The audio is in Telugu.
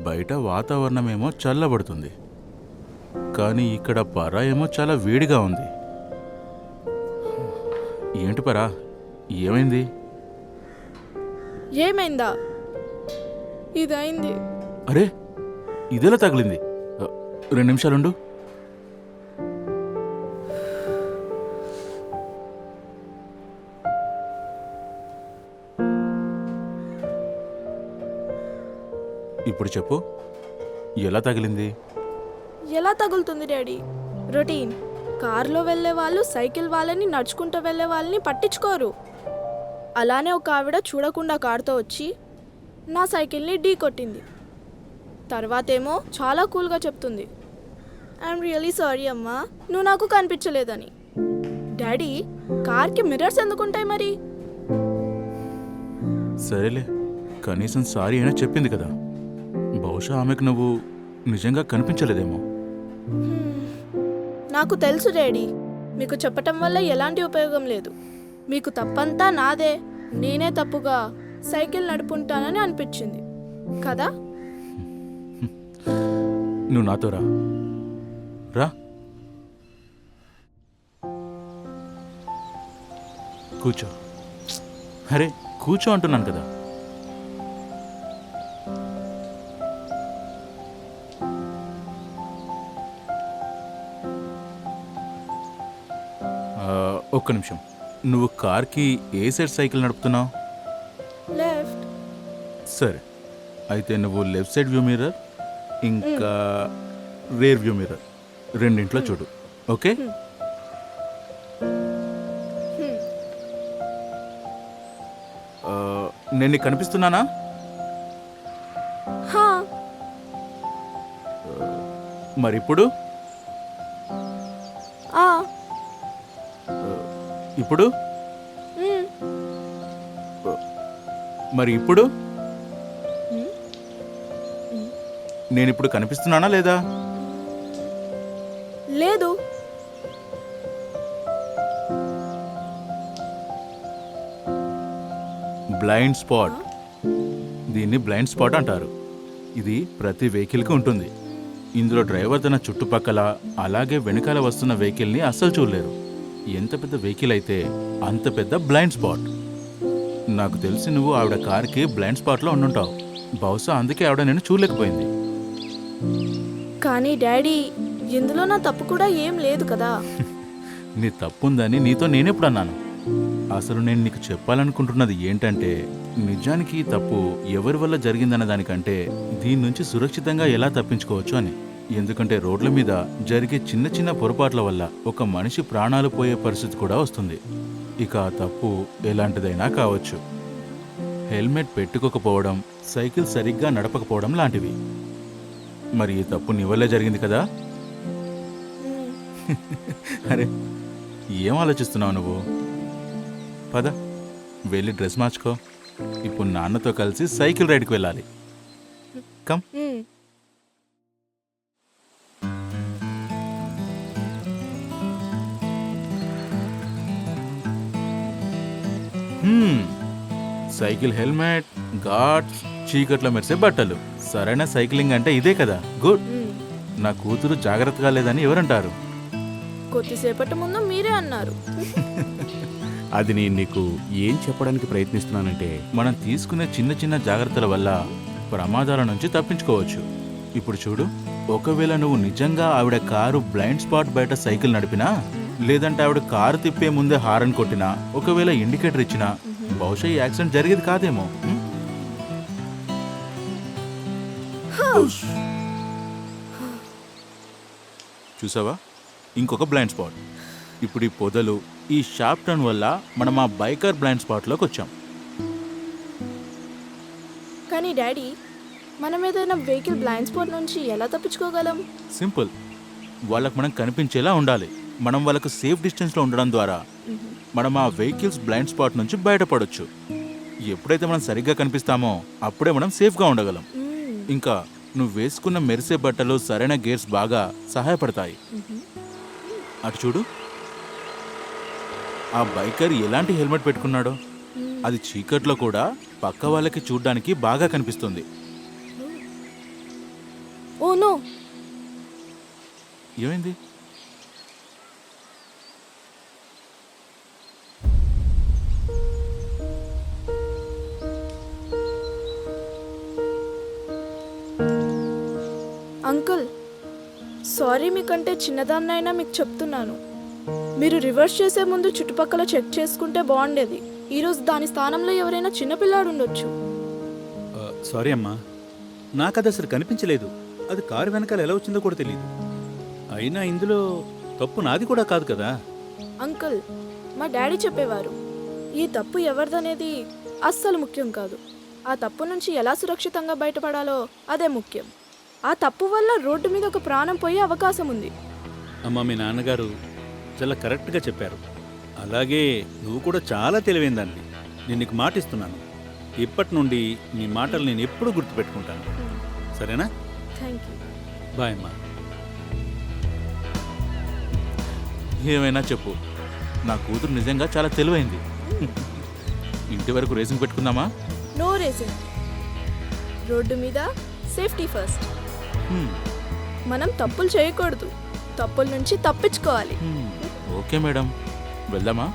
బయట వాతావరణమేమో చల్లబడుతుంది, కానీ ఇక్కడ పరా ఏమో చాలా వేడిగా ఉంది. ఏంటి పరా, ఏమైంది? ఏమైందా? ఇదైంది. అరే, ఇదేలా తగిలింది? 2 నిమిషాలుండు. ఇప్పుడు చెప్పు, ఎలా తగిలింది? ఎలా తగులుతుంది డాడీ? రొటీన్. కారులో వెళ్ళే వాళ్ళు సైకిల్ వాళ్ళని, నడుచుకుంటూ వెళ్ళే వాళ్ళని పట్టించుకోరు. అలానే ఒక ఆవిడ చూడకుండా కారుతో వచ్చి నా సైకిల్ని ఢీ కొట్టింది. తర్వాతేమో చాలా కూల్గా చెప్తుంది, ఐఎమ్ రియలీ సారీ అమ్మా, నువ్వు నాకు కనిపించలేదని. డాడీ, కార్కి మిర్రర్స్ ఎందుకుంటాయి మరి? సరేలే, కనీసం సారీ అయినా చెప్పింది కదా. బహుశా ఆమెకు నువ్వు నిజంగా కనిపించలేదేమో. నాకు తెలుసు డాడీ, మీకు చెప్పటం వల్ల ఎలాంటి ఉపయోగం లేదు. మీకు తప్పంతా నాదే, నేనే తప్పుగా సైకిల్ నడుపుంటానని అనిపించింది కదా. నువ్వు నాతో రా. రా, కూర్చో. అరే కూర్చో అంటున్నాను కదా. ఒక్క నిమిషం, నువ్వు కార్కి ఏ సైడ్ సైకిల్ నడుపుతున్నావు? లెఫ్ట్. సరే, అయితే నువ్వు లెఫ్ట్ సైడ్ వ్యూ మిర్రర్ ఇంకా రేర్ వ్యూ మిర్రర్ రెండింట్లో చూడు. ఓకే? నేను నీకు కనిపిస్తున్నానా? హా. మరి ఇప్పుడు? ఆ. ఇప్పుడు? మరి ఇప్పుడు? నేను ఇప్పుడు కనిపిస్తున్నానా లేదా? లేదు. Blind spot. దీన్ని బ్లైండ్ స్పాట్ అంటారు. ఇది ప్రతి వెహికల్కి ఉంటుంది. ఇందులో డ్రైవర్ తన చుట్టుపక్కల అలాగే వెనకాల వస్తున్న వెహికల్ని అస్సలు చూడలేరు. ఎంత పెద్ద వెహికల్ అయితే అంత పెద్ద బ్లైండ్ స్పాట్. నాకు తెలిసి నువ్వు ఆవిడ కార్కి బ్లైండ్ స్పాట్లో ఉండుంటావు. బహుశా అందుకే ఆవిడ నేను చూడలేకపోయింది. కానీ డాడీ, ఇందులో నా తప్పు కూడా ఏం లేదు కదా. నీ తప్పుందని నీతో నేనెప్పుడు అన్నాను? అసలు నేను నీకు చెప్పాలనుకుంటున్నది ఏంటంటే, నిజానికి ఈ తప్పు ఎవరి వల్ల జరిగిందన్న దానికంటే దీని నుంచి సురక్షితంగా ఎలా తప్పించుకోవచ్చు అని. ఎందుకంటే రోడ్ల మీద జరిగే చిన్న చిన్న పొరపాట్ల వల్ల ఒక మనిషి ప్రాణాలు పోయే పరిస్థితి కూడా వస్తుంది. ఇక ఆ తప్పు ఎలాంటిదైనా కావచ్చు. హెల్మెట్ పెట్టుకోకపోవడం, సైకిల్ సరిగ్గా నడపకపోవడం లాంటివి. మరి ఈ తప్పు నీ వల్లే జరిగింది కదా. అరే, ఏం ఆలోచిస్తున్నావు నువ్వు? పద, వెళ్ళి డ్రెస్ మార్చుకో. ఇప్పుడు నాన్నతో కలిసి సైకిల్ రైడ్కి వెళ్ళాలి. కమ్. సైకిల్ హెల్మెట్, గార్డ్స్, చీకట్లో మెరిసే బట్టలు. సరైన సైక్లింగ్ అంటే ఇదే కదా. గుడ్. నా కూతురు జాగ్రత్తగా లేదని ఎవరంటారు? కొద్దిసేపటి ముందు మీరే అన్నారు. అది నేను నీకు ఏం చెప్పడానికి ప్రయత్నిస్తున్నానంటే, మనం తీసుకునే చిన్న చిన్న జాగ్రత్తల వల్ల ప్రమాదాల నుంచి తప్పించుకోవచ్చు. ఇప్పుడు చూడు, ఒకవేళ నువ్వు నిజంగా ఆవిడ కారు బ్లైండ్ స్పాట్ బయట సైకిల్ నడిపినా, లేదంటే ఆవిడ కారు తిప్పే ముందే హారన్ కొట్టినా, ఒకవేళ ఇండికేటర్ ఇచ్చినా, బహుశా ఈ యాక్సిడెంట్ జరిగేది కాదేమో. చూసావా, ఇంకొక బ్లైండ్ స్పాట్. ఇప్పుడు ఈ పొదలు, ఈ షార్ప్ టర్న్ వల్ల మనం ఆ బైకర్ బ్లైండ్ స్పాట్లోకి వచ్చాం. కానీ డాడీ, మనం ఏదైనా వెహికల్ బ్లైండ్ స్పాట్ నుంచి ఎలా తప్పించుకోగలం? సింపుల్. వాళ్ళకు మనం కనిపించేలా ఉండాలి. మనం వాళ్ళకు సేఫ్ డిస్టెన్స్లో ఉండడం ద్వారా మనం ఆ వెహికల్స్ బ్లైండ్ స్పాట్ నుంచి బయటపడొచ్చు. ఎప్పుడైతే మనం సరిగ్గా కనిపిస్తామో అప్పుడే మనం సేఫ్గా ఉండగలం. ఇంకా నువ్వు వేసుకున్న మెరిసే బట్టలు, సరైన గేర్స్ బాగా సహాయపడతాయి. అటు చూడు, ఆ బైకర్ ఎలాంటి హెల్మెట్ పెట్టుకున్నాడో. అది చీకట్లో కూడా పక్క వాళ్ళకి చూడ్డానికి బాగా కనిపిస్తుంది. ఓ నో, ఏమైంది? అంకుల్ సారీ, మీకంటే చిన్నదాన్నైనా మీకు చెప్తున్నాను. మీరు రివర్స్ చేసే ముందు చుట్టుపక్కల చెక్ చేసుకుంటే బాగుండేది. ఈరోజు దాని స్థానంలో ఎవరైనా చిన్నపిల్లాడు ఉండొచ్చు. సారీ అమ్మా, నాకు అది అసలు కనిపించలేదు. అది కారు వెనకాల ఎలా వచ్చిందో కూడా తెలియదు. అయినా ఇందులో తప్పు నాది కూడా కాదు కదా. అంకుల్, మా డాడీ చెప్పేవారు, ఈ తప్పు ఎవరిదనేది అస్సలు ముఖ్యం కాదు, ఆ తప్పు నుంచి ఎలా సురక్షితంగా బయటపడాలో అదే ముఖ్యం. ఆ తప్పు వల్ల రోడ్డు మీద ఒక ప్రాణం పోయే అవకాశం ఉంది. అమ్మా, మీ నాన్నగారు చాలా కరెక్ట్గా చెప్పారు. అలాగే నువ్వు కూడా చాలా తెలివైన దాన్ని. నేను నీకు మాట ఇస్తున్నాను, ఇప్పటి నుండి నీ మాటలు నేను ఎప్పుడూ గుర్తుపెట్టుకుంటాను. సరేనా? Thank you. బాయ్ అమ్మా. ఏమైనా చెప్పు, నా కూతురు నిజంగా చాలా తెలివైంది. ఇంటి వరకు రేసింగ్ పెట్టుకుందామా? No racing. రోడ్డు మీద సేఫ్టీ ఫస్ట్. మనం తప్పులు చేయకూడదు, తప్పుల నుంచి తప్పించుకోవాలి. ఓకే మేడం, వెళ్దామా?